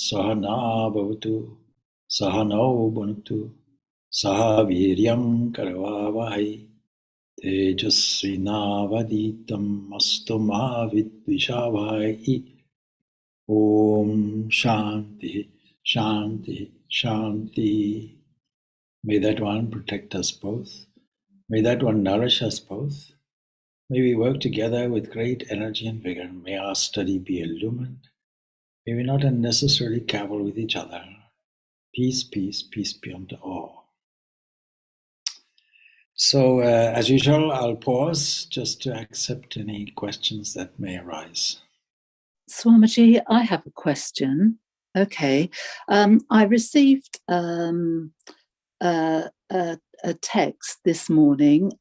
Sahana bhavatu, Sahano bhunaktu, Saha viryam karavavahai, Tejasvinavaditam astu ma vidvishavai. Om Shanti, Shanti, Shanti. May that one protect us both. May that one nourish us both. May we work together with great energy and vigor. May our study be illumined. May we not unnecessarily cavil with each other. Peace, peace, peace be unto all. So, as usual, I'll pause just to accept any questions that may arise. Swamiji, I have a question. Okay. I received a text this morning.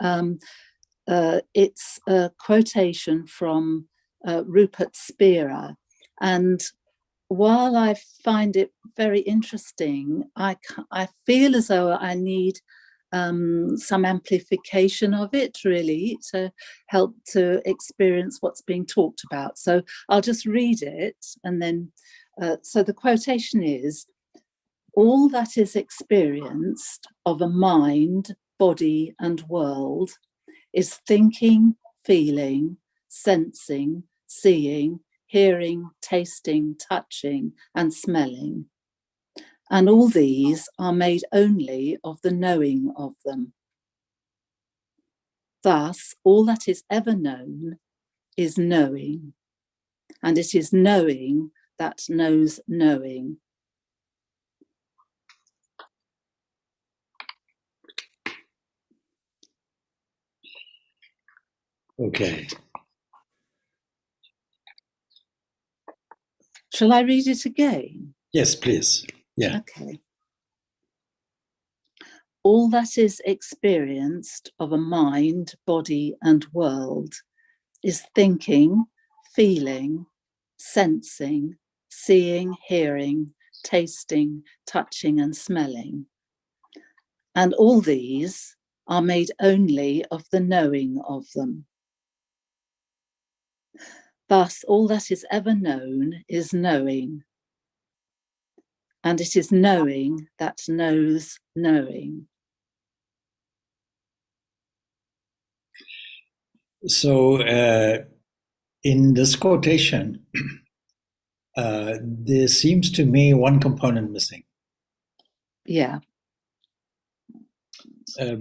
It's a quotation from Rupert Spira. And while I find it very interesting, I feel as though I need some amplification of it, really, to help to experience what's being talked about. So I'll just read it, and then, so the quotation is, all that is experienced of a mind, body, and world is thinking, feeling, sensing, seeing, hearing, tasting, touching, and smelling. And all these are made only of the knowing of them. Thus, all that is ever known is knowing, and it is knowing that knows knowing. Okay. Shall I read it again? Yes, please. Yeah. Okay. All that is experienced of a mind, body, and world is thinking, feeling, sensing, seeing, hearing, tasting, touching, and smelling. And all these are made only of the knowing of them. Thus, all that is ever known is knowing, and it is knowing that knows knowing. So, in this quotation, there seems to me one component missing. Yeah.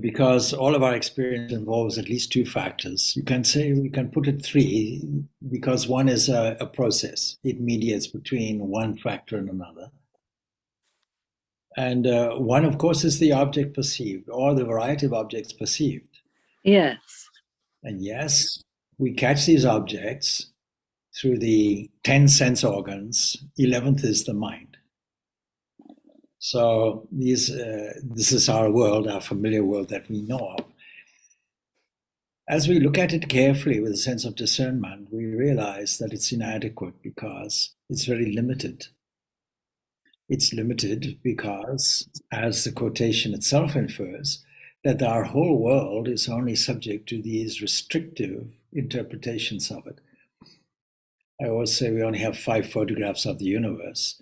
Because all of our experience involves at least two factors. You can say, we can put it three, because one is a process. It mediates between one factor and another. And one, of course, is the object perceived, or the variety of objects perceived. Yes. And yes, we catch these objects through the 10 sense organs. 11th is the mind. So this is our world, our familiar world that we know of. As we look at it carefully with a sense of discernment, we realize that it's inadequate because it's very limited. It's limited because, as the quotation itself infers, that our whole world is only subject to these restrictive interpretations of it. I always say we only have 5 photographs of the universe,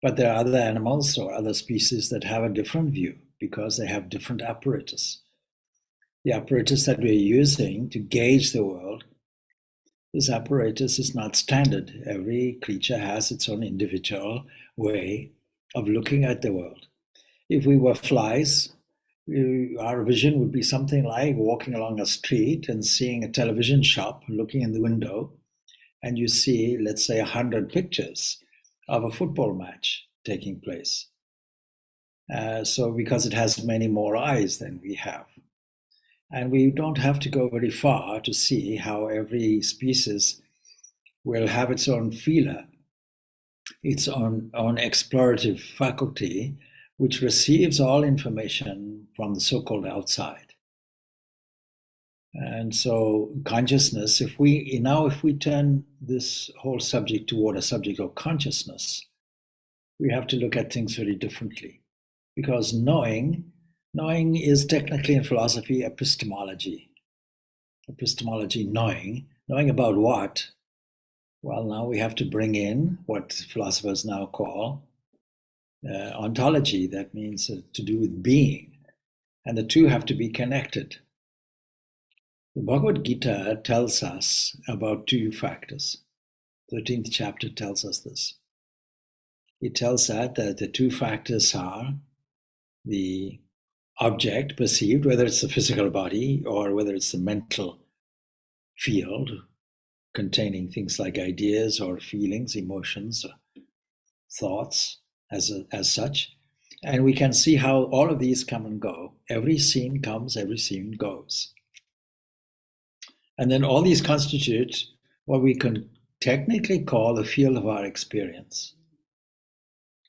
but there are other animals or other species that have a different view because they have different apparatus. The apparatus that we're using to gauge the world, this apparatus is not standard. Every creature has its own individual way of looking at the world. If we were flies, our vision would be something like walking along a street and seeing a television shop, looking in the window, and you see, let's say, 100 pictures of a football match taking place. So because it has many more eyes than we have. And we don't have to go very far to see how every species will have its own feeler, its own explorative faculty, which receives all information from the so-called outside. And so consciousness, if we turn this whole subject toward a subject of consciousness, we have to look at things very differently. Because knowing is technically in philosophy epistemology. Epistemology, knowing about what? Well, now we have to bring in what philosophers now call ontology, that means to do with being, and the two have to be connected. The Bhagavad Gita tells us about two factors. 13th chapter tells us this. It tells us that the two factors are the object perceived, whether it's the physical body or whether it's the mental field containing things like ideas or feelings, emotions, or thoughts as such. And we can see how all of these come and go. Every scene comes, every scene goes. And then all these constitute what we can technically call the field of our experience.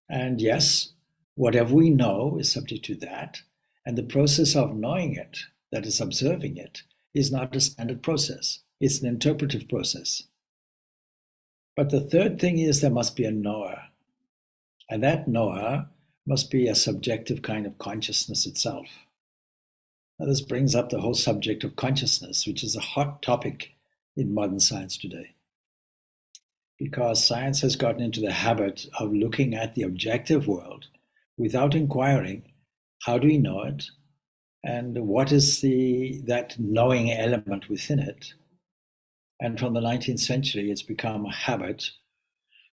And yes, whatever we know is subject to that. And the process of knowing it, that is observing it, is not a standard process. It's an interpretive process. But the third thing is there must be a knower. And that knower must be a subjective kind of consciousness itself. Now, this brings up the whole subject of consciousness, which is a hot topic in modern science today. Because science has gotten into the habit of looking at the objective world without inquiring, how do we know it? And what is that knowing element within it? And from the 19th century, it's become a habit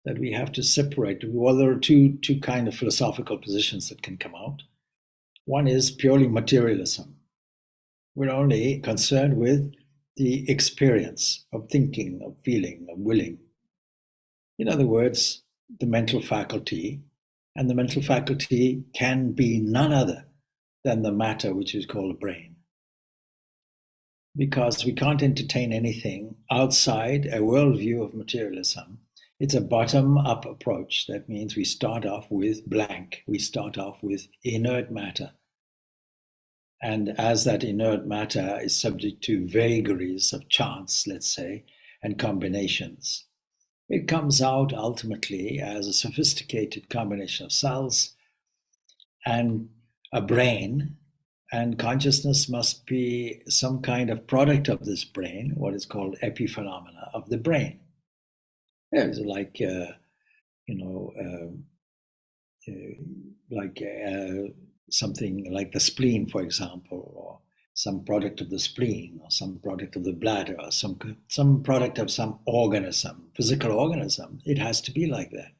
that we have to separate. Well, there are two kind of philosophical positions that can come out. One is purely materialism. We're only concerned with the experience of thinking, of feeling, of willing. In other words, the mental faculty, and the mental faculty can be none other than the matter which is called a brain. Because we can't entertain anything outside a worldview of materialism. It's a bottom-up approach. That means we start off with blank. We start off with inert matter. And as that inert matter is subject to vagaries of chance, let's say, and combinations, it comes out ultimately as a sophisticated combination of cells and a brain, and consciousness must be some kind of product of this brain, what is called epiphenomena of the brain. It's like, something like the spleen, for example, or some product of the spleen, or some product of the bladder, or some product of some organism, physical organism. It has to be like that.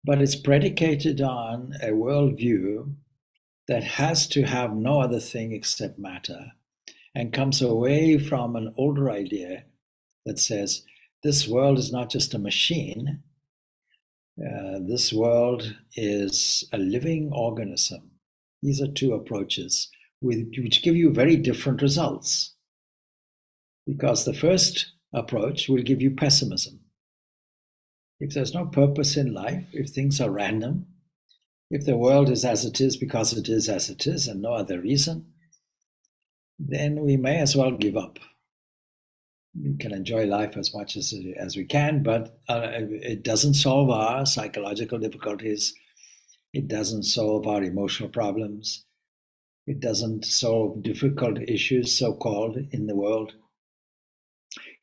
But it's predicated on a worldview that has to have no other thing except matter, and comes away from an older idea that says, this world is not just a machine. This world is a living organism. These are two approaches which give you very different results. Because the first approach will give you pessimism. If there's no purpose in life, if things are random, if the world is as it is because it is as it is and no other reason, then we may as well give up. We can enjoy life as much as we can, but it doesn't solve our psychological difficulties. It doesn't solve our emotional problems. It doesn't solve difficult issues, so-called, in the world.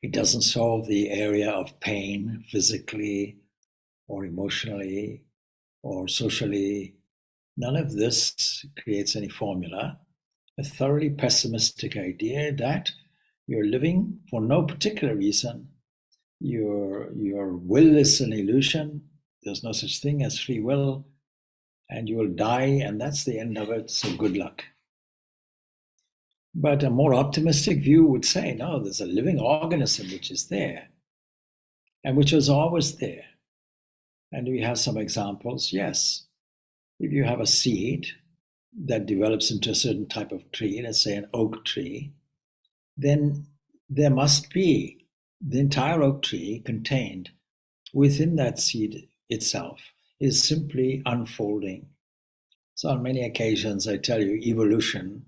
It doesn't solve the area of pain physically or emotionally or socially. None of this creates any formula. A thoroughly pessimistic idea that you're living for no particular reason. Your will is an illusion. There's no such thing as free will. And you will die, and that's the end of it, so good luck. But a more optimistic view would say, no, there's a living organism which is there, and which was always there. And we have some examples, yes. If you have a seed that develops into a certain type of tree, let's say an oak tree, then there must be the entire oak tree contained within that seed itself is simply unfolding. So on many occasions, I tell you, evolution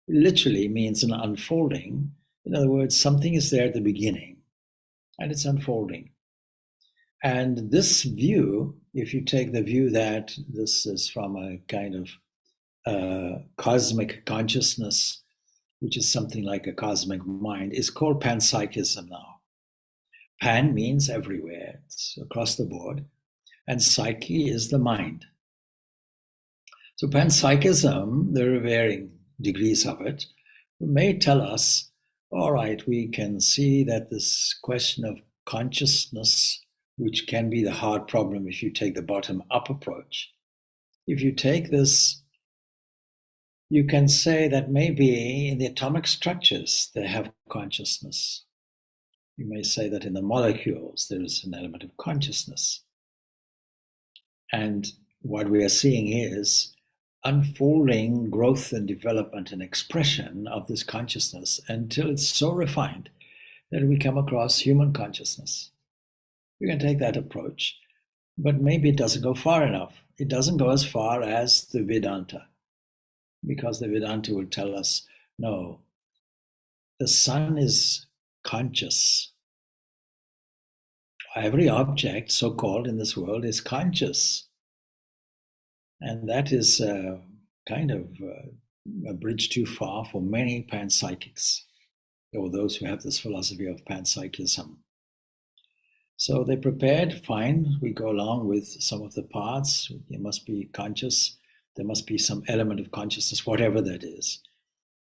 literally means an unfolding. In other words, something is there at the beginning and it's unfolding. And this view, if you take the view that this is from a kind of cosmic consciousness, which is something like a cosmic mind, is called panpsychism now. Pan means everywhere, it's across the board, and psyche is the mind. So panpsychism, there are varying degrees of it, may tell us, all right, we can see that this question of consciousness, which can be the hard problem if you take the bottom-up approach, if you take this, you can say that maybe in the atomic structures they have consciousness. You may say that in the molecules there is an element of consciousness. And what we are seeing is unfolding growth and development and expression of this consciousness until it's so refined that we come across human consciousness. You can take that approach, but maybe it doesn't go far enough. It doesn't go as far as the Vedanta, because the Vedanta will tell us, no, the sun is conscious. Every object, so-called, in this world is conscious. And that is kind of a bridge too far for many panpsychics, or those who have this philosophy of panpsychism. So they prepared, fine, we go along with some of the parts. You must be conscious. There must be some element of consciousness, whatever that is.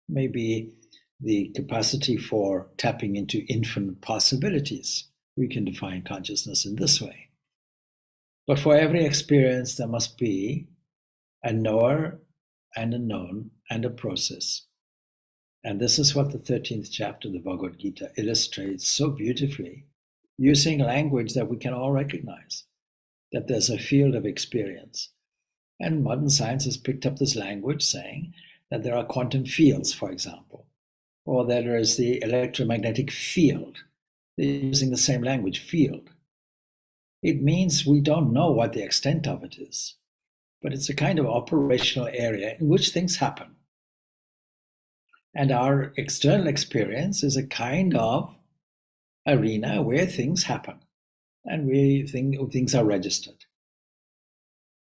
Maybe the capacity for tapping into infinite possibilities. We can define consciousness in this way. But for every experience, there must be a knower and a known and a process. And this is what the 13th chapter of the Bhagavad Gita illustrates so beautifully, using language that we can all recognize, that there's a field of experience. And modern science has picked up this language saying that there are quantum fields, for example, or that there is the electromagnetic field. They're using the same language, field. It means we don't know what the extent of it is, but it's a kind of operational area in which things happen. And our external experience is a kind of arena where things happen and we think things are registered.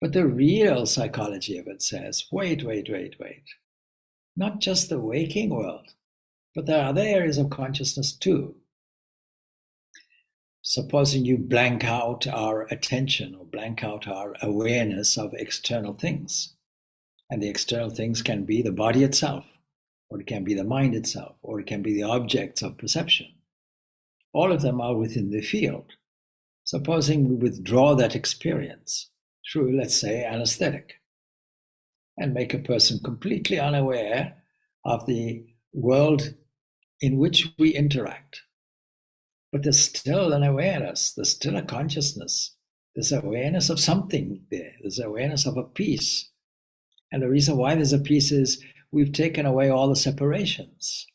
But the real psychology of it says, wait. Not just the waking world, but there are other areas of consciousness too. Supposing you blank out our attention or blank out our awareness of external things. And the external things can be the body itself, or it can be the mind itself, or it can be the objects of perception. All of them are within the field. Supposing we withdraw that experience through, let's say, anesthetic, and make a person completely unaware of the world in which we interact. But there's still an awareness, there's still a consciousness, there's awareness of something there, there's awareness of a peace. And the reason why there's a peace is we've taken away all the separations.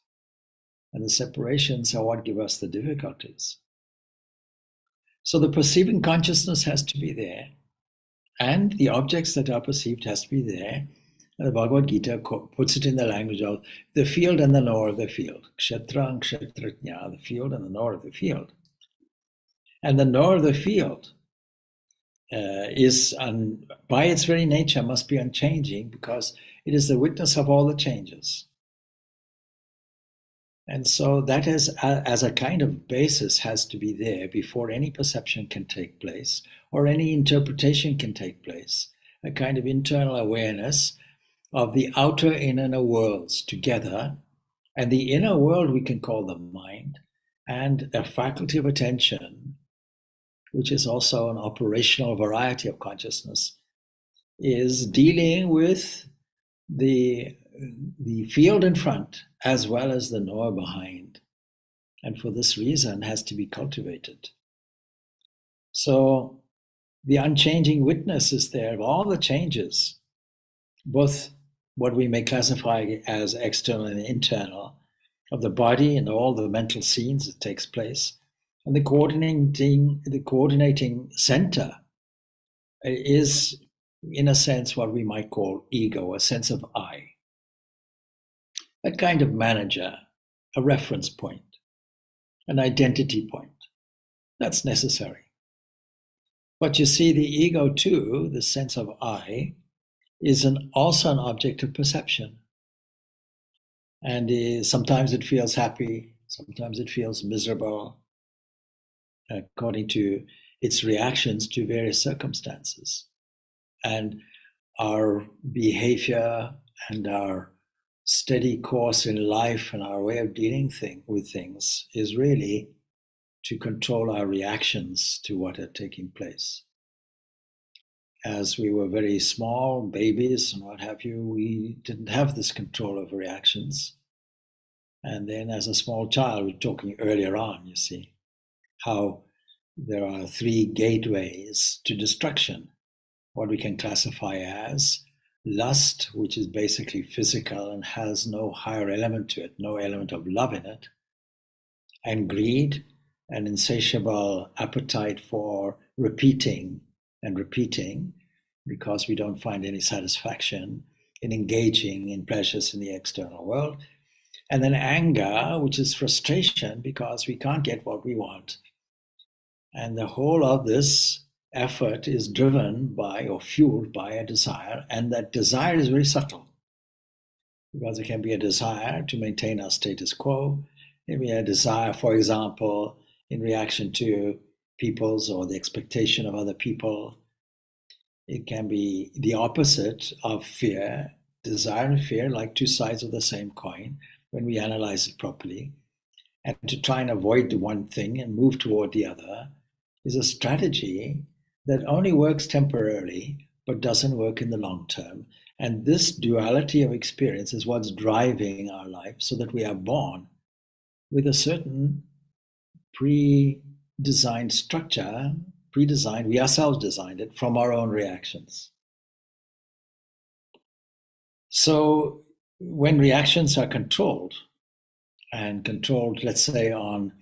And the separations are what give us the difficulties. So the perceiving consciousness has to be there, and the objects that are perceived has to be there. And the Bhagavad Gita puts it in the language of the field and the knower of the field. Kshetra and kshetratnya, the field and the knower of the field. And the knower of the field is, by its very nature, must be unchanging because it is the witness of all the changes. And so that is, as a kind of basis, has to be there before any perception can take place or any interpretation can take place. A kind of internal awareness of the outer and inner worlds together, and the inner world we can call the mind, and a faculty of attention, which is also an operational variety of consciousness, is dealing with the field in front as well as the knower behind, and for this reason has to be cultivated. So the unchanging witness is there of all the changes, both what we may classify as external and internal, of the body and all the mental scenes that takes place. And the coordinating center is, in a sense, what we might call ego, a sense of I. A kind of manager, a reference point, an identity point. That's necessary. But you see, the ego too, the sense of I, is also an object of perception. And sometimes it feels happy, sometimes it feels miserable, according to its reactions to various circumstances. And our behavior and our steady course in life and our way of dealing with things is really to control our reactions to what are taking place. As we were very small, babies and what have you, we didn't have this control over reactions. And then as a small child, we're talking earlier on, you see, how there are three gateways to destruction. What we can classify as lust, which is basically physical and has no higher element to it, no element of love in it, and greed, an insatiable appetite for repeating and repeating, because we don't find any satisfaction in engaging in pleasures in the external world. And then anger, which is frustration because we can't get what we want. And the whole of this effort is driven by or fueled by a desire, and that desire is very subtle, because it can be a desire to maintain our status quo. It may be a desire, for example, in reaction to people's or the expectation of other people. It can be the opposite of fear. Desire and fear, like two sides of the same coin, when we analyze it properly. And to try and avoid the one thing and move toward the other is a strategy that only works temporarily, but doesn't work in the long term. And this duality of experience is what's driving our life, so that we are born with a certain pre-designed structure, we ourselves designed it from our own reactions. So when reactions are controlled, let's say, on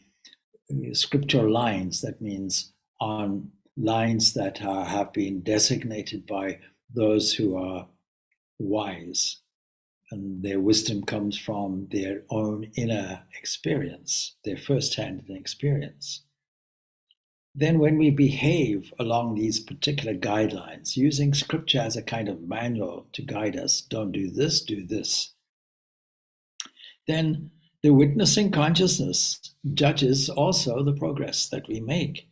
scriptural lines, that means on lines that have been designated by those who are wise, and their wisdom comes from their own inner experience, their first-hand experience. Then when we behave along these particular guidelines, using scripture as a kind of manual to guide us, don't do this, do this, then the witnessing consciousness judges also the progress that we make.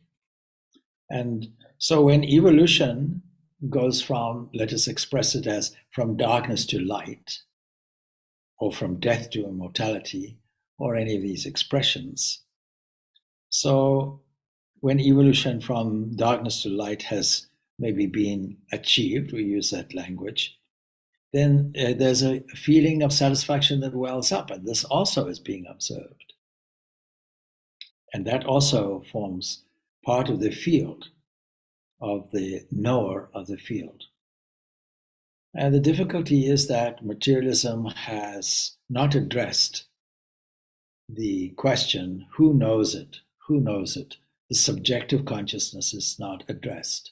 And so when evolution goes from, let us express it as from darkness to light, or from death to immortality, or any of these expressions. So when evolution from darkness to light has maybe been achieved, we use that language, then there's a feeling of satisfaction that wells up, and this also is being observed. And that also forms part of the field, of the knower of the field. And the difficulty is that materialism has not addressed the question, who knows it? Who knows it? The subjective consciousness is not addressed.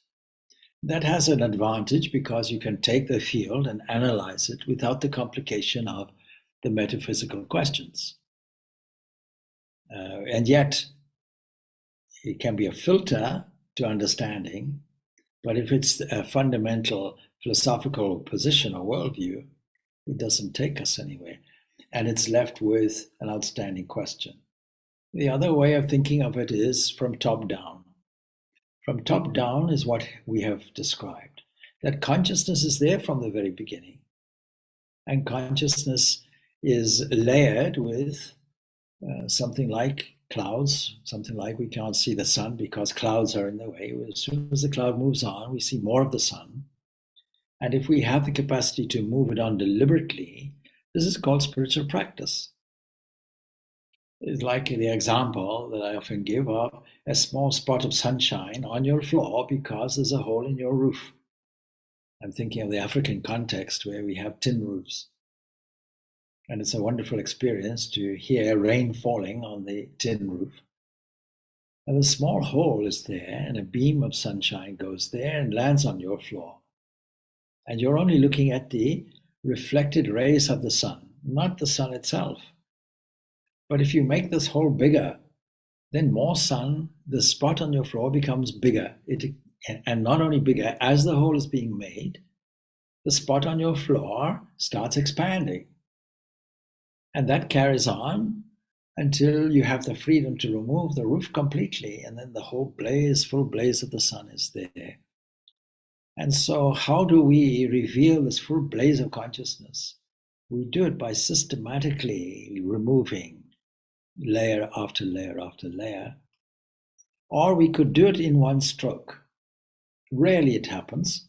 That has an advantage because you can take the field and analyze it without the complication of the metaphysical questions. And yet, it can be a filter to understanding, but if it's a fundamental philosophical position or worldview, it doesn't take us anywhere. And it's left with an outstanding question. The other way of thinking of it is from top down. From top down is what we have described, that consciousness is there from the very beginning. And consciousness is layered with something like clouds, something like we can't see the sun because clouds are in the way. As soon as the cloud moves on, we see more of the sun. And if we have the capacity to move it on deliberately, this is called spiritual practice. It's like the example that I often give of a small spot of sunshine on your floor because there's a hole in your roof. I'm thinking of the African context where we have tin roofs. And it's a wonderful experience to hear rain falling on the tin roof. And a small hole is there, and a beam of sunshine goes there and lands on your floor. And you're only looking at the reflected rays of the sun, not the sun itself. But if you make this hole bigger, then more sun, the spot on your floor becomes bigger. And not only bigger, as the hole is being made, the spot on your floor starts expanding. And that carries on until you have the freedom to remove the roof completely, and then the whole full blaze of the sun is there. And so how do we reveal this full blaze of consciousness? We do it by systematically removing layer after layer after layer. Or we could do it in one stroke. Rarely it happens,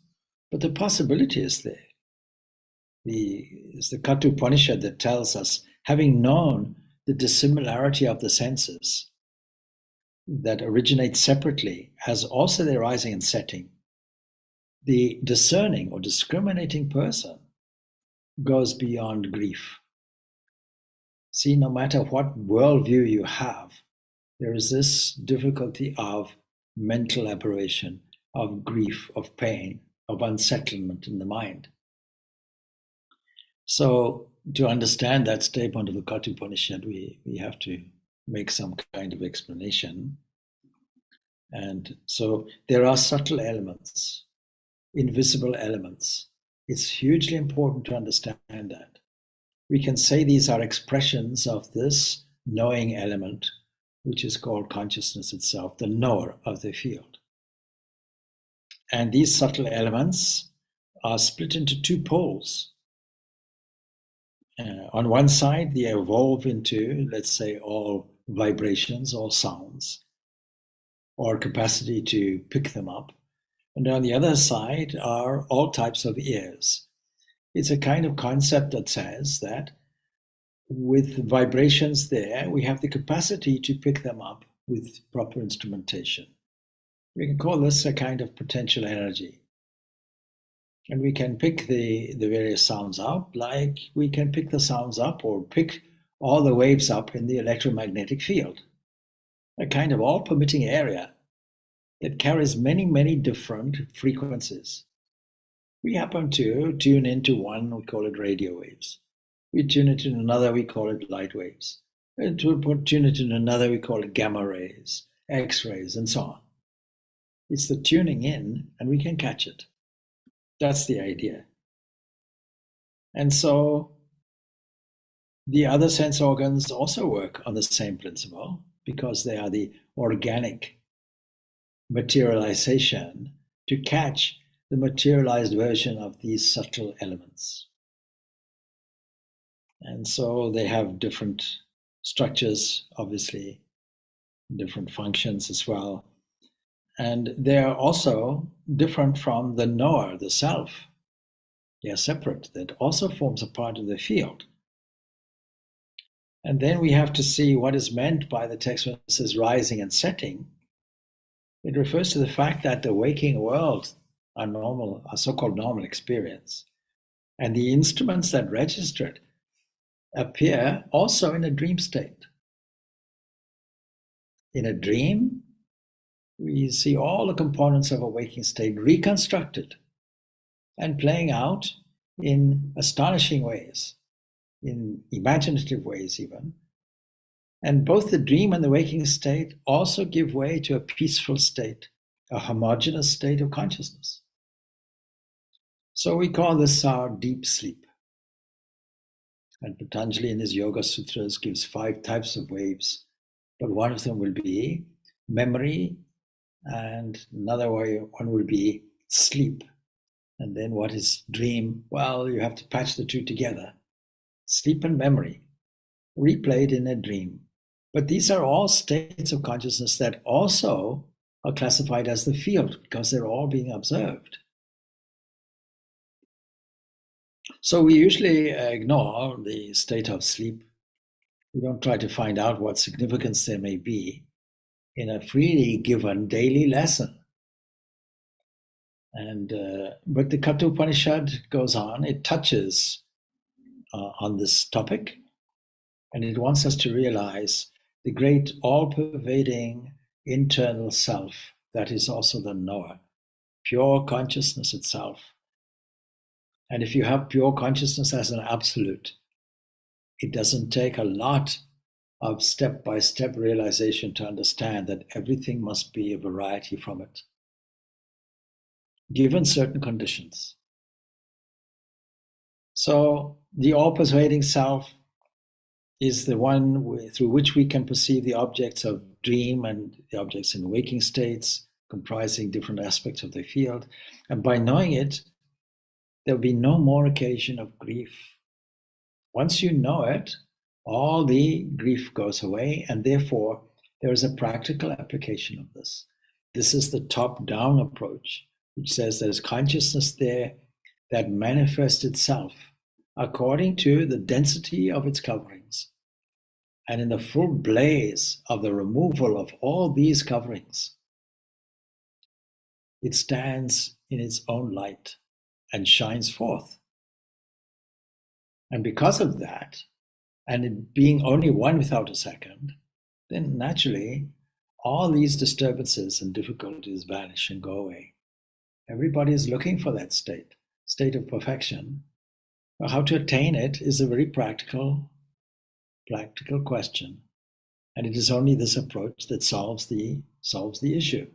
but the possibility is there. It's the Katha Upanishad that tells us, having known the dissimilarity of the senses that originate separately as also their rising and setting, the discerning or discriminating person goes beyond grief. See, no matter what worldview you have, there is this difficulty of mental aberration, of grief, of pain, of unsettlement in the mind. So to understand that statement of the Katha Upanishad, we have to make some kind of explanation. And so there are subtle elements, invisible elements. It's hugely important to understand that. We can say these are expressions of this knowing element, which is called consciousness itself, the knower of the field. And these subtle elements are split into two poles. On one side, they evolve into, let's say, all vibrations, all sounds, or capacity to pick them up. And on the other side are all types of ears. It's a kind of concept that says that with vibrations there, we have the capacity to pick them up with proper instrumentation. We can call this a kind of potential energy. And we can pick the various sounds up, like we can pick the sounds up or pick all the waves up in the electromagnetic field, a kind of all-permitting area that carries many, many different frequencies. We happen to tune into one, we call it radio waves. We tune it in another, we call it light waves. And to tune it in another, we call it gamma rays, X-rays, and so on. It's the tuning in, and we can catch it. That's the idea. And so the other sense organs also work on the same principle because they are the organic materialization to catch the materialized version of these subtle elements. And so they have different structures, obviously, different functions as well. And they are also different from the knower, the self. They are separate. That also forms a part of the field. And then we have to see what is meant by the text when it says rising and setting. It refers to the fact that the waking world, our so-called normal experience, and the instruments that register it appear also in a dream state. In a dream, we see all the components of a waking state reconstructed and playing out in astonishing ways, in imaginative ways even. And both the dream and the waking state also give way to a peaceful state, a homogeneous state of consciousness. So we call this our deep sleep. And Patanjali in his Yoga Sutras gives 5 types of waves, but one of them will be memory, and another one will be sleep. And then what is dream? Well, you have to patch the two together. Sleep and memory, replayed in a dream. But these are all states of consciousness that also are classified as the field because they're all being observed. So we usually ignore the state of sleep. We don't try to find out what significance there may be in a freely given daily lesson. And but the Katha Upanishad goes on, it touches on this topic, and it wants us to realize the great all-pervading internal self that is also the knower, pure consciousness itself. And if you have pure consciousness as an absolute, it doesn't take a lot of step-by-step realization to understand that everything must be a variety from it, given certain conditions. So the all-pervading self is the one through which we can perceive the objects of dream and the objects in waking states, comprising different aspects of the field. And by knowing it, there'll be no more occasion of grief. Once you know it, all the grief goes away, and therefore there is a practical application of this. This is the top-down approach, which says there's consciousness there that manifests itself according to the density of its coverings. And in the full blaze of the removal of all these coverings, it stands in its own light and shines forth. And because of that, and it being only one without a second, then naturally all these disturbances and difficulties vanish and go away. Everybody is looking for that state of perfection. But how to attain it is a very practical question. And it is only this approach that solves the issue.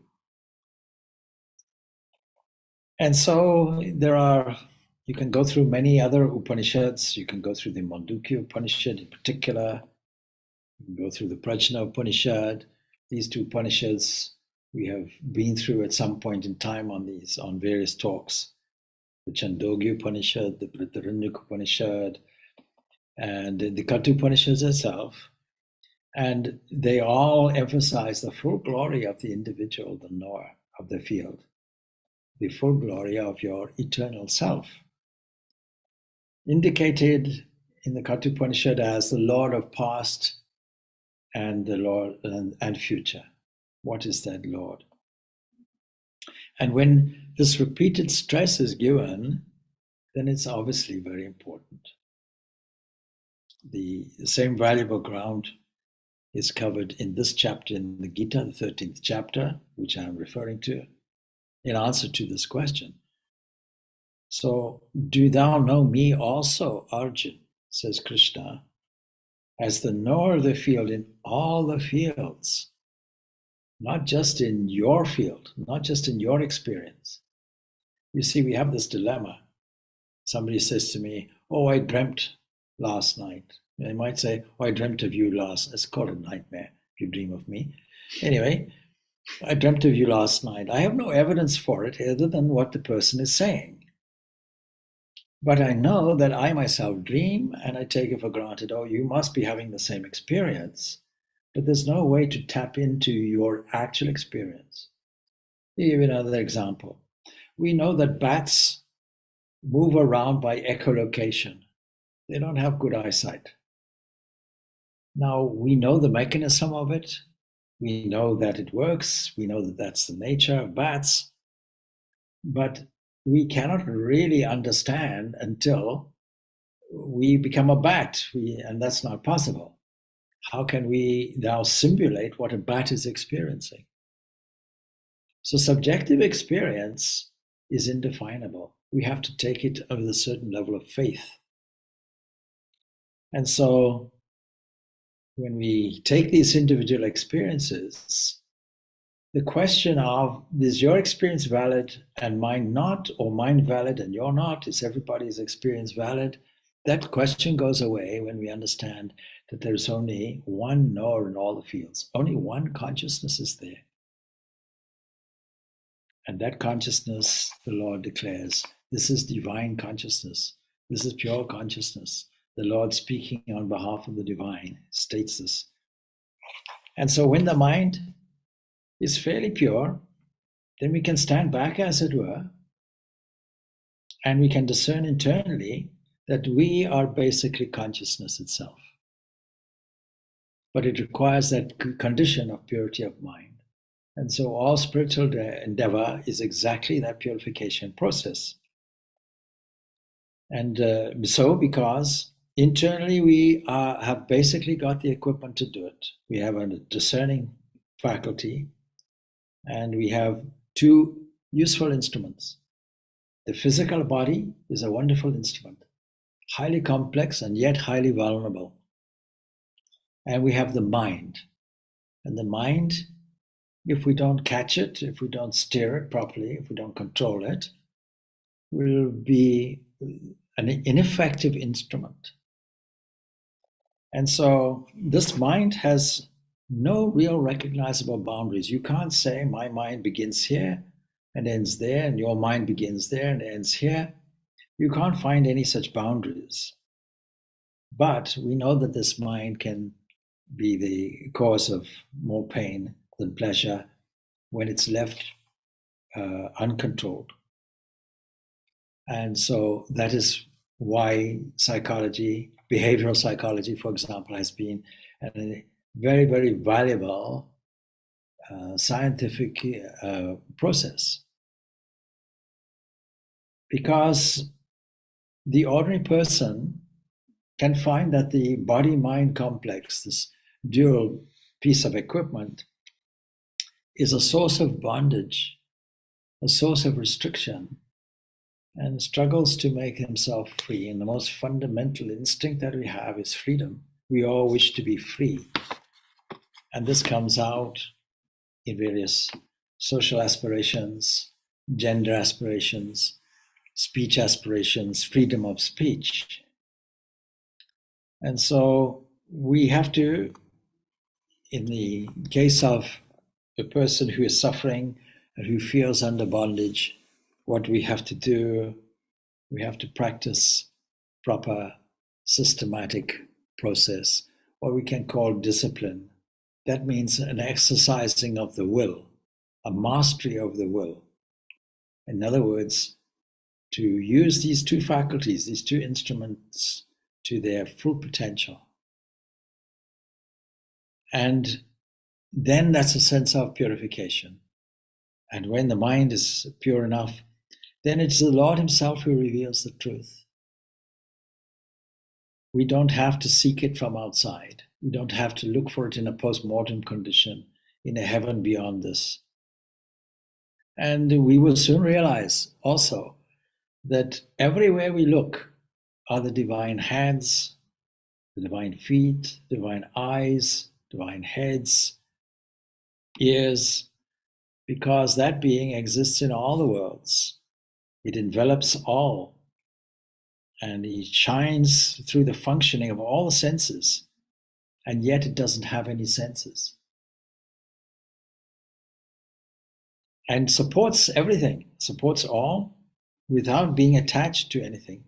And so you can go through many other Upanishads. You can go through the Mandukya Upanishad in particular. You can go through the Prajna Upanishad. These two Upanishads we have been through at some point in time on various talks. The Chandogya Upanishad, the Brihadaranyaka Upanishad, and the Katha Upanishads itself. And they all emphasize the full glory of the individual, the knower of the field, the full glory of your eternal self, indicated in the Katha Upanishad as the Lord of past and the Lord and future. What is that Lord? And when this repeated stress is given, then it's obviously very important. The same valuable ground is covered in this chapter in the Gita, the 13th chapter, which I'm referring to, in answer to this question. So, do thou know me also, Arjun, says Krishna, as the knower of the field in all the fields, not just in your field, not just in your experience. You see, we have this dilemma. Somebody says to me, oh, I dreamt last night. They might say, oh, I dreamt of you last. It's called a nightmare if you dream of me. Anyway, I dreamt of you last night. I have no evidence for it other than what the person is saying. But I know that I myself dream, and I take it for granted, oh, you must be having the same experience. But there's no way to tap into your actual experience. I'll give you another example. We know that bats move around by echolocation. They don't have good eyesight. Now, we know the mechanism of it. We know that it works. We know that that's the nature of bats. But we cannot really understand until we become a bat, and that's not possible. How can we now simulate what a bat is experiencing? So subjective experience is indefinable. We have to take it with a certain level of faith. And so when we take these individual experiences, the question of, is your experience valid and mine not, or mine valid and you're not? Is everybody's experience valid? That question goes away when we understand that there's only one knower in all the fields. Only one consciousness is there. And that consciousness, the Lord declares, this is divine consciousness. This is pure consciousness. The Lord, speaking on behalf of the divine, states this. And so when the mind is fairly pure, then we can stand back, as it were, and we can discern internally that we are basically consciousness itself. But it requires that condition of purity of mind. And so all spiritual endeavor is exactly that purification process. And so because internally we have basically got the equipment to do it. We have a discerning faculty, and we have two useful instruments. The physical body is a wonderful instrument, highly complex and yet highly vulnerable. And we have the mind. And the mind, if we don't catch it, if we don't steer it properly, if we don't control it, will be an ineffective instrument. And so this mind has no real recognizable boundaries. You can't say my mind begins here and ends there, and your mind begins there and ends here. You can't find any such boundaries. But we know that this mind can be the cause of more pain than pleasure when it's left uncontrolled. And so that is why psychology, behavioral psychology, for example, has been a very, very valuable scientific process. Because the ordinary person can find that the body-mind complex, this dual piece of equipment, is a source of bondage, a source of restriction, and struggles to make himself free. And the most fundamental instinct that we have is freedom. We all wish to be free. And this comes out in various social aspirations, gender aspirations, speech aspirations, freedom of speech. And so we have to, in the case of a person who is suffering and who feels under bondage, what we have to do, we have to practice proper systematic process, what we can call discipline. That means an exercising of the will, a mastery of the will. In other words, to use these two faculties, these two instruments, to their full potential. And then that's a sense of purification. And when the mind is pure enough, then it's the Lord himself who reveals the truth. We don't have to seek it from outside. We don't have to look for it in a post-mortem condition, in a heaven beyond this. And we will soon realize also that everywhere we look are the divine hands, the divine feet, divine eyes, divine heads, ears, because that being exists in all the worlds. It envelops all, and it shines through the functioning of all the senses, and yet it doesn't have any senses. And supports everything, supports all, without being attached to anything.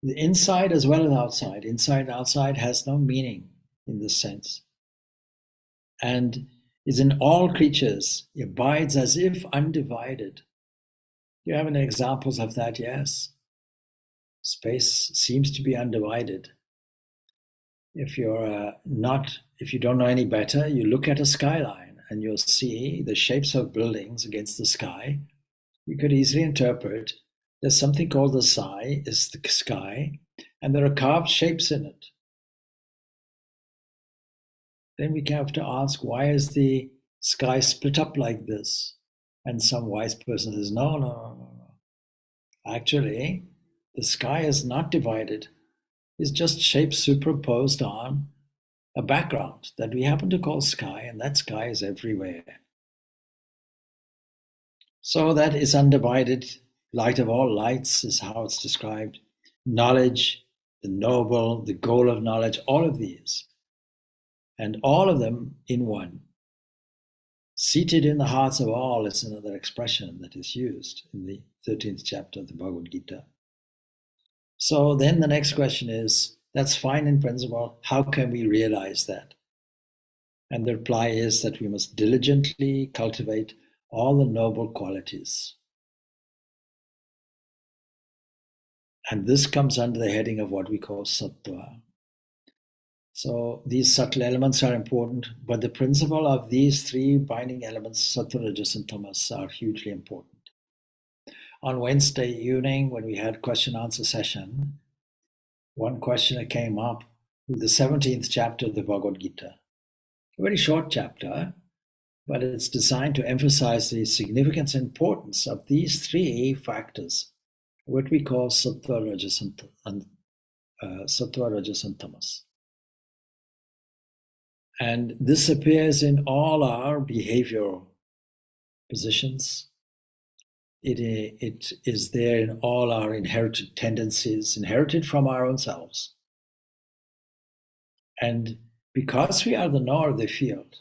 The inside as well as outside. Inside and outside has no meaning in this sense. And is in all creatures, it abides as if undivided. You have any examples of that? Yes. Space seems to be undivided. If you don't know any better, you look at a skyline and you'll see the shapes of buildings against the sky. You could easily interpret there's something called the sky, and there are carved shapes in it. Then we have to ask, why is the sky split up like this? And some wise person says, no. Actually, the sky is not divided. It's just shapes superimposed on a background that we happen to call sky, and that sky is everywhere. So that is undivided. Light of all lights is how it's described. Knowledge, the noble, the goal of knowledge, all of these. And all of them in one. Seated in the hearts of all is another expression that is used in the 13th chapter of the Bhagavad Gita. So then the next question is, that's fine in principle, how can we realize that? And the reply is that we must diligently cultivate all the noble qualities. And this comes under the heading of what we call sattva. So these subtle elements are important, but the principle of these three binding elements, sattva, rajas, and tamas, are hugely important. On Wednesday evening, when we had question-answer session, one questioner came up with the 17th chapter of the Bhagavad Gita. A very short chapter, but it's designed to emphasize the significance and importance of these three factors, what we call sattva, rajas, and tamas. And this appears in all our behavioral positions. It is there in all our inherited tendencies, inherited from our own selves. And Because we are the knower of the field,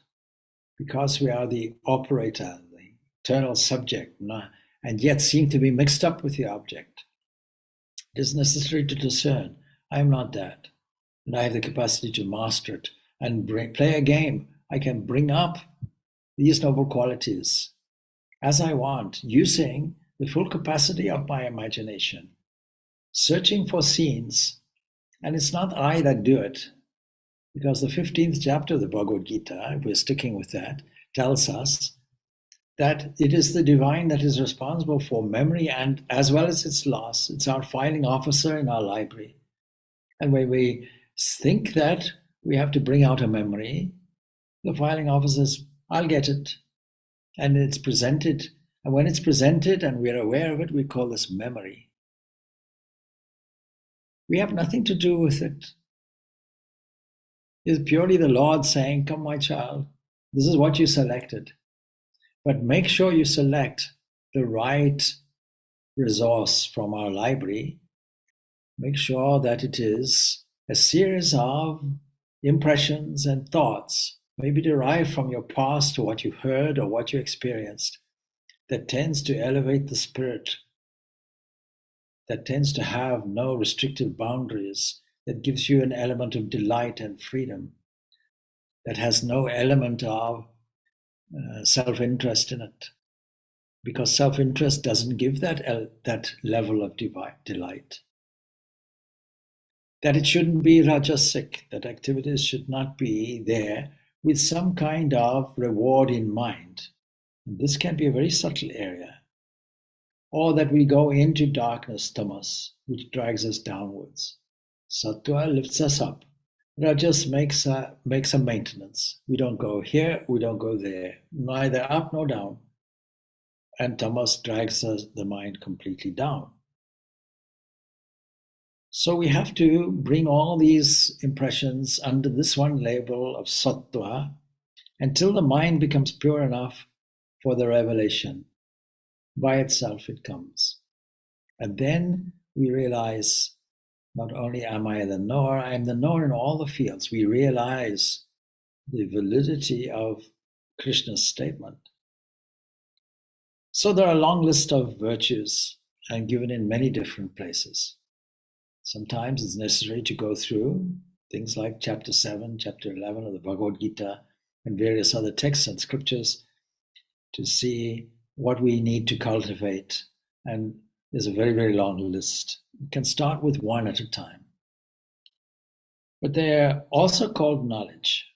because we are the operator, the eternal subject, and yet seem to be mixed up with the object, it is necessary to discern, I am not that, and I have the capacity to master it and play a game. I can bring up these noble qualities as I want, using the full capacity of my imagination, searching for scenes. And it's not I that do it, because the 15th chapter of the Bhagavad Gita, if we're sticking with that, tells us that it is the divine that is responsible for memory and as well as its loss. It's our filing officer in our library. And when we think that we have to bring out a memory, the filing officer says, I'll get it. And it's presented. And when it's presented and we're aware of it, we call this memory. We have nothing to do with it. It's purely the Lord saying, come, my child, this is what you selected. But make sure you select the right resource from our library. Make sure that it is a series of impressions and thoughts, maybe derived from your past or what you heard or what you experienced, that tends to elevate the spirit, that tends to have no restrictive boundaries, that gives you an element of delight and freedom, that has no element of self-interest in it, because self-interest doesn't give that level of delight. That it shouldn't be rajasic, that activities should not be there with some kind of reward in mind. And this can be a very subtle area. Or that we go into darkness, tamas, which drags us downwards. Sattva lifts us up. Rajas makes a maintenance. We don't go here, we don't go there, neither up nor down. And tamas drags the mind completely down. So we have to bring all these impressions under this one label of sattva until the mind becomes pure enough for the revelation. By itself it comes. And then we realize, not only am I the knower, I am the knower in all the fields. We realize the validity of Krishna's statement. So there are a long list of virtues and given in many different places. Sometimes it's necessary to go through things like chapter 7, chapter 11 of the Bhagavad Gita and various other texts and scriptures to see what we need to cultivate. And there's a very, very long list. You can start with one at a time. But they're also called knowledge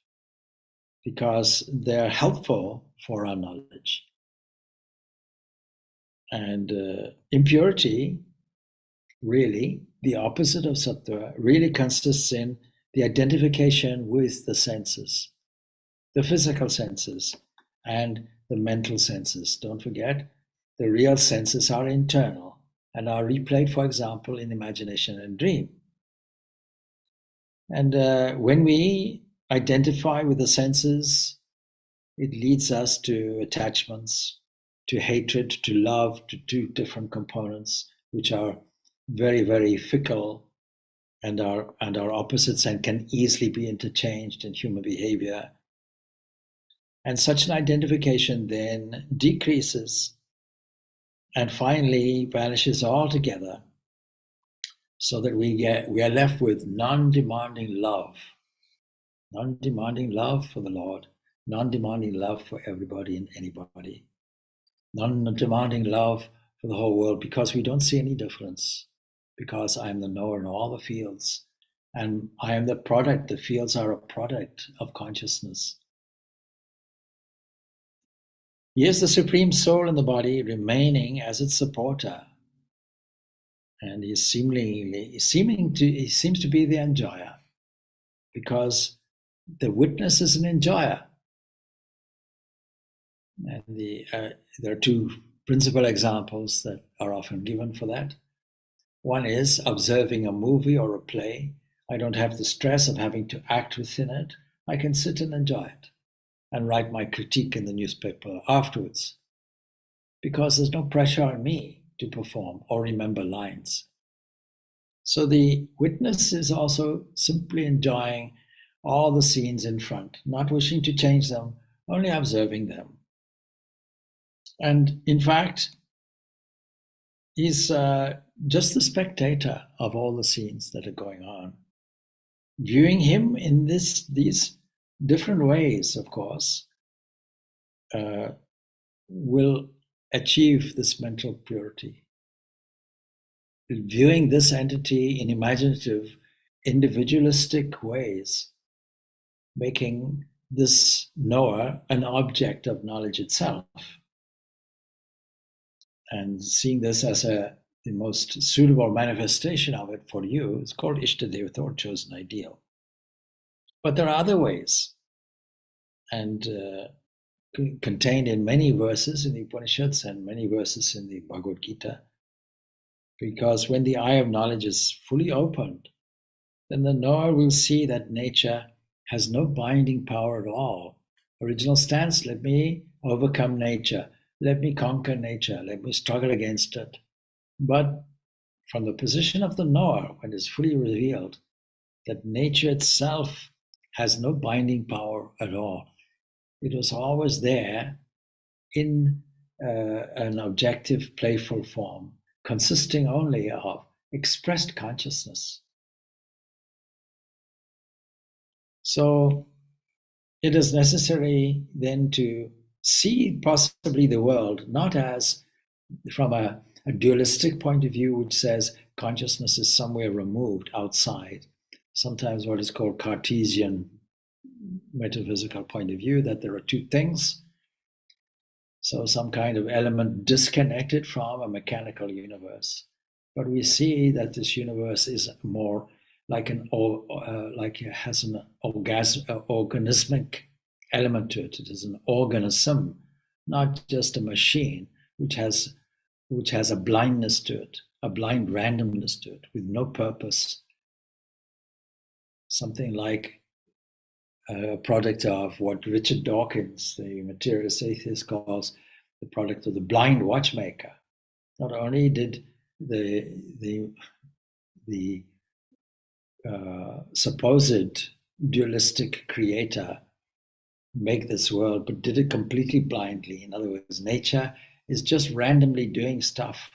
because they're helpful for our knowledge. And impurity, really, the opposite of sattva, really consists in the identification with the senses, the physical senses and the mental senses. Don't forget, the real senses are internal and are replayed, for example, in imagination and dream. And when we identify with the senses, it leads us to attachments, to hatred, to love, to two different components, which are very, very fickle and are opposites and can easily be interchanged in human behavior. And such an identification then decreases and finally vanishes altogether, so that we are left with non-demanding love for the Lord, non-demanding love for everybody and anybody, non-demanding love for the whole world, because we don't see any difference, because I am the knower in all the fields, and I am the product. The fields are a product of consciousness. He is the Supreme Soul in the body, remaining as its supporter. And he seems to be the enjoyer, because the witness is an enjoyer. And there are two principal examples that are often given for that. One is observing a movie or a play. I don't have the stress of having to act within it. I can sit and enjoy it and write my critique in the newspaper afterwards, because there's no pressure on me to perform or remember lines. So the witness is also simply enjoying all the scenes in front, not wishing to change them, only observing them. And in fact, he's just the spectator of all the scenes that are going on. Viewing him in these different ways, of course, will achieve this mental purity. Viewing this entity in imaginative, individualistic ways, making this knower an object of knowledge itself, and seeing this as the most suitable manifestation of it for you is called Ishtadevata, or chosen ideal. But there are other ways, and contained in many verses in the Upanishads and many verses in the Bhagavad Gita, because when the eye of knowledge is fully opened, then the knower will see that nature has no binding power at all. Original stance, let me overcome nature, let me conquer nature, let me struggle against it. But from the position of the knower, when it's fully revealed that nature itself has no binding power at all, it was always there in an objective, playful form, consisting only of expressed consciousness. So it is necessary then to see possibly the world not as from a dualistic point of view, which says consciousness is somewhere removed outside, sometimes what is called Cartesian metaphysical point of view, that there are two things. So some kind of element disconnected from a mechanical universe. But we see that this universe is more like like it has an organismic element to it. It is an organism, not just a machine, which has a blindness to it, a blind randomness to it, with no purpose. Something like a product of what Richard Dawkins, the materialist atheist, calls the product of the blind watchmaker. Not only did the supposed dualistic creator make this world, but did it completely blindly. In other words, nature is just randomly doing stuff.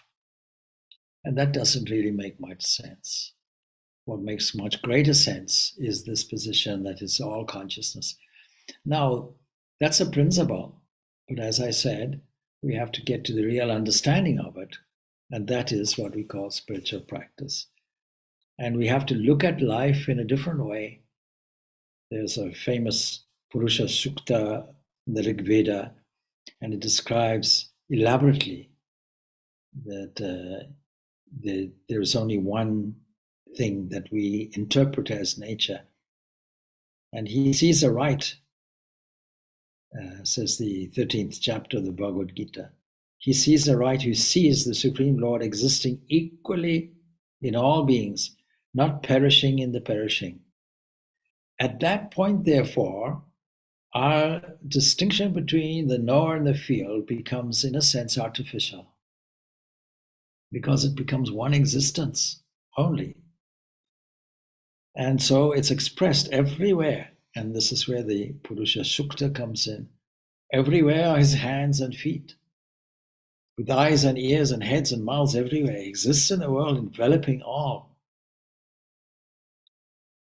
And that doesn't really make much sense. What makes much greater sense is this position that is all consciousness. Now, that's a principle, but as I said, we have to get to the real understanding of it, and that is what we call spiritual practice. And we have to look at life in a different way. There's a famous Purusha Sukta in the Rig Veda, and it describes elaborately that there is only one thing that we interpret as nature. And he sees aright, says the 13th chapter of the Bhagavad Gita. He sees aright who sees the Supreme Lord existing equally in all beings, not perishing in the perishing. At that point, therefore, our distinction between the knower and the field becomes, in a sense, artificial, because it becomes one existence only. And so it's expressed everywhere. And this is where the Purusha Sukta comes in. Everywhere are his hands and feet, with eyes and ears and heads and mouths everywhere. He exists in the world, enveloping all.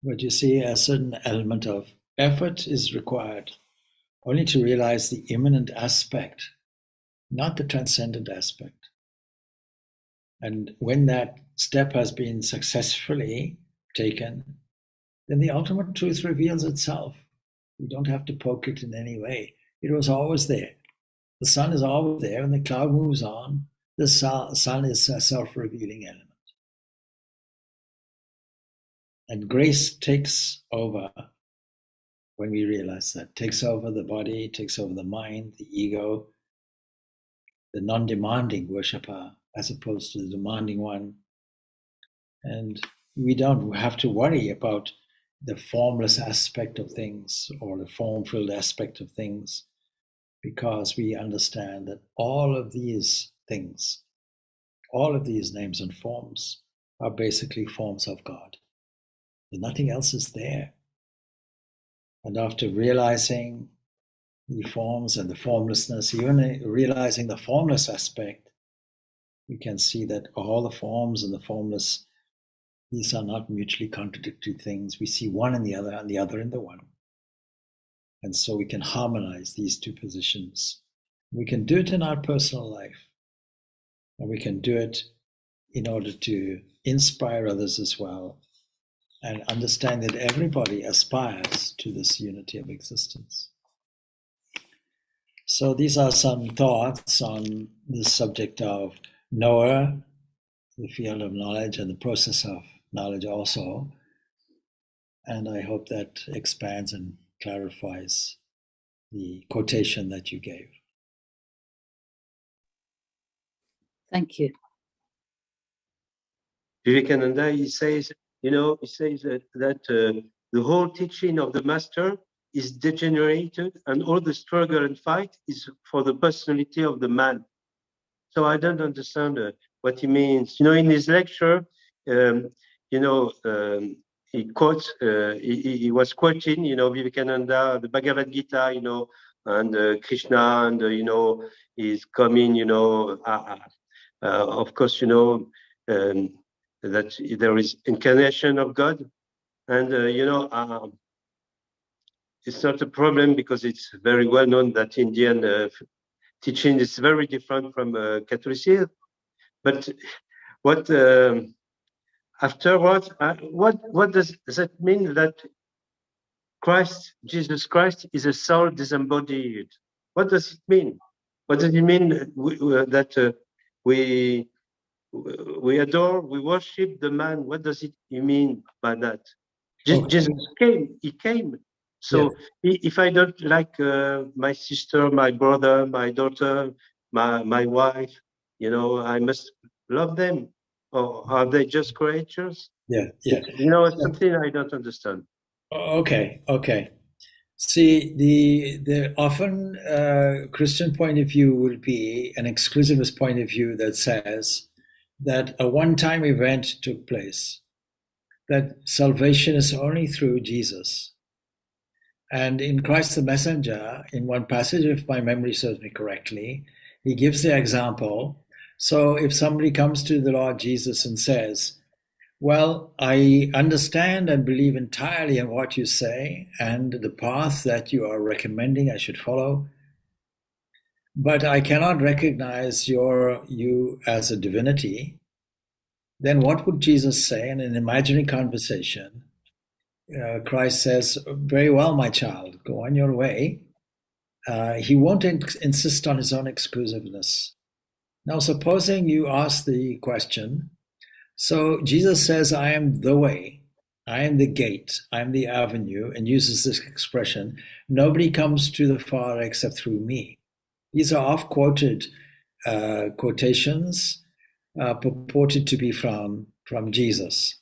But you see, a certain element of effort is required only to realize the immanent aspect, not the transcendent aspect. And when that step has been successfully taken, then the ultimate truth reveals itself. We don't have to poke it in any way. It was always there. The sun is always there, and the cloud moves on. The sun is a self-revealing element. And grace takes over when we realize that. Takes over the body, takes over the mind, the ego, the non-demanding worshipper, as opposed to the demanding one. And we don't have to worry about the formless aspect of things or the form-filled aspect of things, because we understand that all of these things, all of these names and forms are basically forms of God. And nothing else is there. And after realizing the forms and the formlessness, even realizing the formless aspect, we can see that all the forms and the formless, these are not mutually contradictory things. We see one in the other and the other in the one. And so we can harmonize these two positions. We can do it in our personal life, and we can do it in order to inspire others as well, and understand that everybody aspires to this unity of existence. So these are some thoughts on the subject of knower, the field of knowledge, and the process of knowledge also. And I hope that expands and clarifies the quotation that you gave. Thank you. Vivekananda, he says that the whole teaching of the master is degenerated, and all the struggle and fight is for the personality of the man. So I don't understand what he means. In his lecture, he quotes, he was quoting, Vivekananda, the Bhagavad Gita, and Krishna, and he's coming, of course, that there is incarnation of God, and it's not a problem because it's very well known that Indian teaching is very different from Catholicism. But what afterwards, what does that mean that Jesus Christ, is a soul disembodied? What does it mean? What does it mean that we adore, we worship the man? What does it mean by that? Jesus came, he came. So if I don't like my sister, my brother, my daughter, my wife, I must love them. Or are they just creatures? It's something I don't understand. Okay. See, the often Christian point of view will be an exclusivist point of view that says that a one-time event took place, that salvation is only through Jesus. And in Christ the Messenger, in one passage, if my memory serves me correctly, he gives the example. So if somebody comes to the Lord Jesus and says, well, I understand and believe entirely in what you say and the path that you are recommending I should follow, but I cannot recognize you as a divinity, then what would Jesus say in an imaginary conversation? Christ says, very well, my child, go on your way. He won't insist on his own exclusiveness. Now, supposing you ask the question, so Jesus says, I am the way, I am the gate, I am the avenue, and uses this expression, nobody comes to the Father except through me. These are oft-quoted quotations purported to be from Jesus.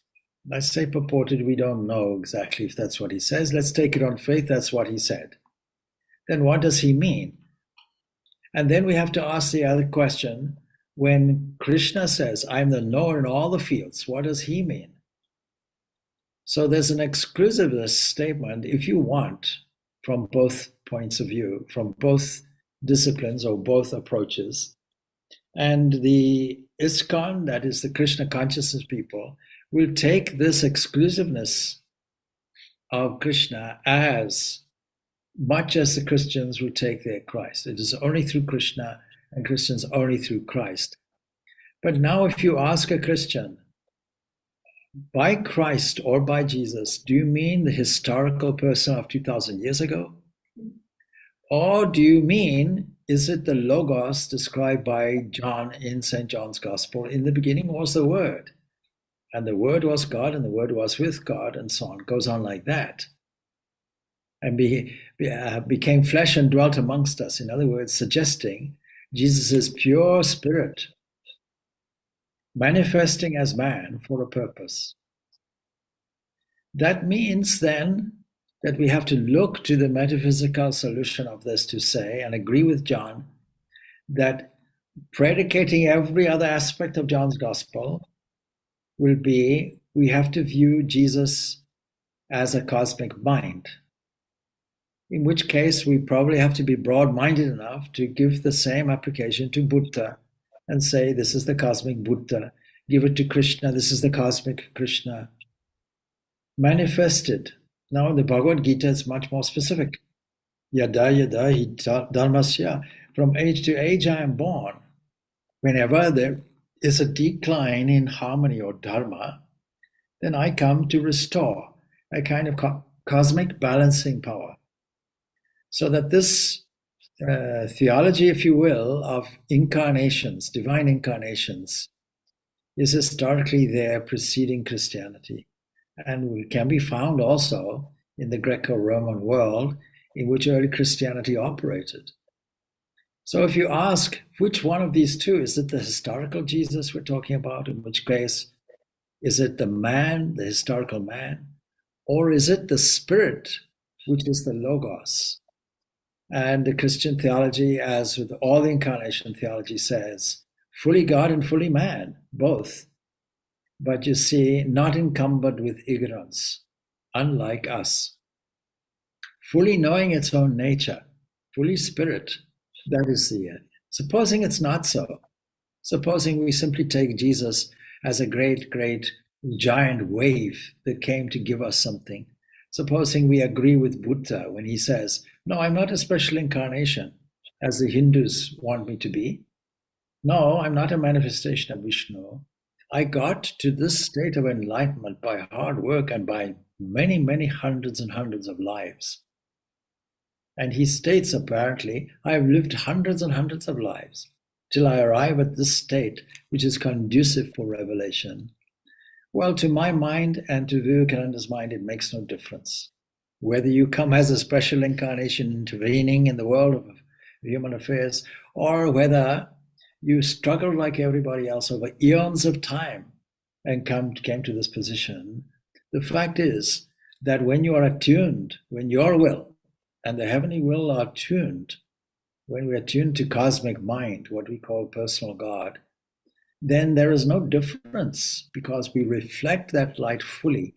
I say purported, we don't know exactly if that's what he says. Let's take it on faith, that's what he said. Then what does he mean? And then we have to ask the other question, when Krishna says, I'm the knower in all the fields, what does he mean? So there's an exclusivist statement, if you want, from both points of view, from both disciplines or both approaches. And the ISKCON, that is the Krishna consciousness people, will take this exclusiveness of Krishna as much as the Christians will take their Christ. It is only through Krishna and Christians only through Christ. But now if you ask a Christian, by Christ or by Jesus, do you mean the historical person of 2,000 years ago? Or do you mean, is it the Logos described by John in St. John's Gospel? In the beginning was the Word, and the Word was God, and the Word was with God, and so on. It goes on like that. And became flesh and dwelt amongst us. In other words, suggesting Jesus is pure spirit, manifesting as man for a purpose. That means then that we have to look to the metaphysical solution of this to say, and agree with John, that predicating every other aspect of John's gospel will be, we have to view Jesus as a cosmic mind. in which case we probably have to be broad-minded enough to give the same application to Buddha and say, this is the cosmic Buddha. Give it to Krishna, this is the cosmic Krishna. Manifested. Now the Bhagavad Gita is much more specific. Yada yada hi dharmasya. From age to age I am born. Whenever there is a decline in harmony or dharma, then I come to restore a kind of cosmic balancing power. So that this theology, if you will, of incarnations, divine incarnations, is historically there preceding Christianity. And can be found also in the Greco-Roman world in which early Christianity operated. So if you ask which one of these two, is it the historical Jesus we're talking about, in which case is it the man, the historical man, or is it the spirit, which is the Logos? And the Christian theology, as with all the incarnation theology, says fully God and fully man, both. But you see, not encumbered with ignorance, unlike us. Fully knowing its own nature, fully spirit, that is the end. Supposing it's not so, supposing we simply take Jesus as a great, great giant wave that came to give us something. Supposing we agree with Buddha when he says, no, I'm not a special incarnation, as the Hindus want me to be. No, I'm not a manifestation of Vishnu. I got to this state of enlightenment by hard work and by many, many hundreds and hundreds of lives. And he states, apparently, I have lived hundreds and hundreds of lives till I arrive at this state which is conducive for revelation. Well, to my mind and to Vivekananda's mind, it makes no difference. Whether you come as a special incarnation intervening in the world of human affairs, or whether you struggle like everybody else over eons of time and came to this position, the fact is that when you are attuned, when your will and the heavenly will are tuned, when we are tuned to cosmic mind, what we call personal God, then there is no difference because we reflect that light fully.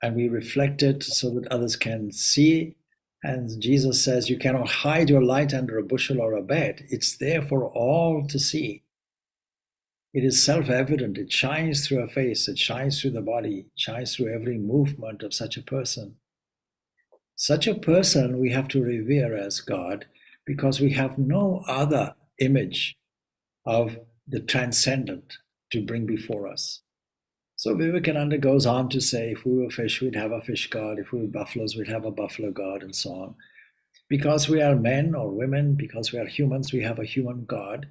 And we reflect it so that others can see. And Jesus says, you cannot hide your light under a bushel or a bed. It's there for all to see. It is self-evident. It shines through a face. It shines through the body. It shines through every movement of such a person. Such a person we have to revere as God because we have no other image of the transcendent to bring before us. So Vivekananda goes on to say, if we were fish, we'd have a fish god. If we were buffaloes, we'd have a buffalo god, and so on. Because we are men or women, because we are humans, we have a human god.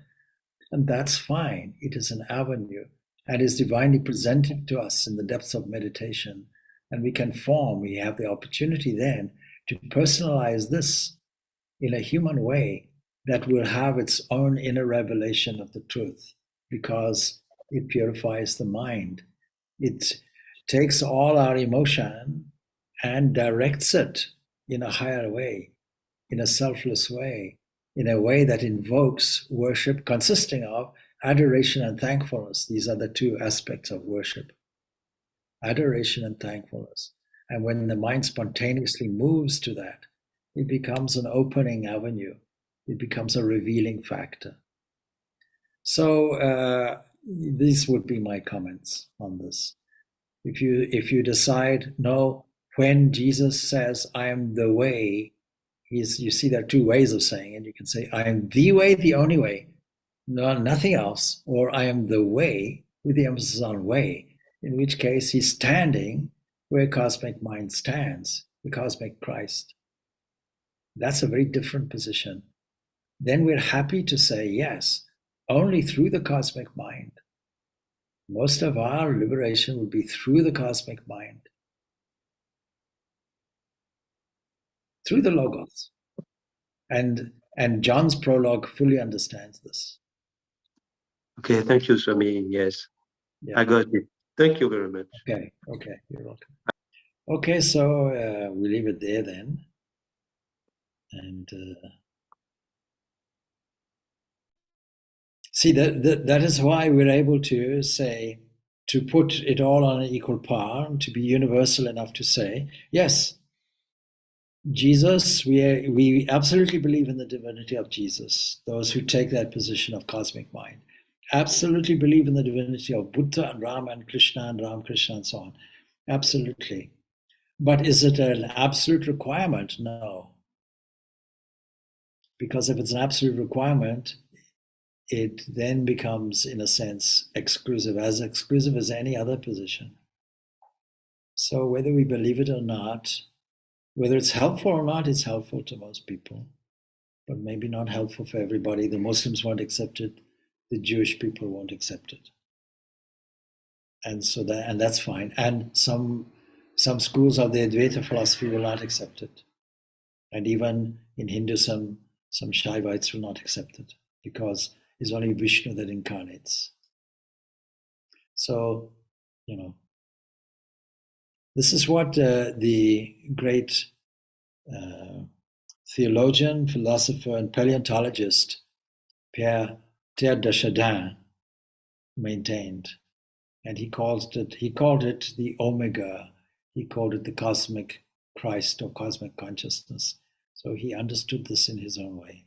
And that's fine. It is an avenue and is divinely presented to us in the depths of meditation. And we have the opportunity then to personalize this in a human way that will have its own inner revelation of the truth, because it purifies the mind. It takes all our emotion and directs it in a higher way, in a selfless way, in a way that invokes worship consisting of adoration and thankfulness. These are the two aspects of worship, adoration and thankfulness. And when the mind spontaneously moves to that, it becomes an opening avenue. It becomes a revealing factor. So these would be my comments on this. If you decide, no, when Jesus says, I am the way, you see there are two ways of saying it. You can say, I am the way, the only way, no, nothing else, or I am the way, with the emphasis on way, in which case he's standing where cosmic mind stands, the cosmic Christ. That's a very different position. Then we're happy to say, yes, only through the cosmic mind. Most of our liberation will be through the cosmic mind, through the Logos. And John's prologue fully understands this. Okay, thank you, Swami. Yes, yeah. I got it. Thank you very much. Okay, you're welcome. Okay, so we leave it there then. And see, that is why we're able to say, to put it all on an equal par, and to be universal enough to say, yes, Jesus, we absolutely believe in the divinity of Jesus. Those who take that position of cosmic mind absolutely believe in the divinity of Buddha and Rama and Krishna and Ramakrishna and so on. Absolutely. But is it an absolute requirement? No. Because if it's an absolute requirement, it then becomes, in a sense, exclusive as any other position. So whether we believe it or not, whether it's helpful or not, it's helpful to most people, but maybe not helpful for everybody. The Muslims won't accept it. The Jewish people won't accept it. And so that's fine. And some schools of the Advaita philosophy will not accept it. And even in Hinduism, some Shaivites will not accept it because it's only Vishnu that incarnates. So, this is what the great theologian, philosopher, and paleontologist Pierre Desjardins maintained. And he called it the Omega. He called it the cosmic Christ or cosmic consciousness. So he understood this in his own way.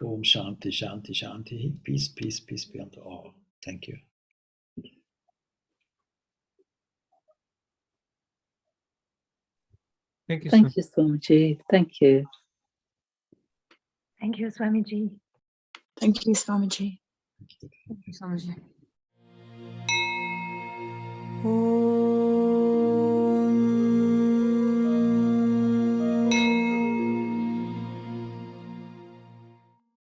Om Shanti, Shanti, Shanti. Peace, peace, peace be unto all. Thank you. Thank you, Swamiji. Thank you. Thank you, Swamiji. Thank you, Swamiji. Thank you, Swamiji. Oh.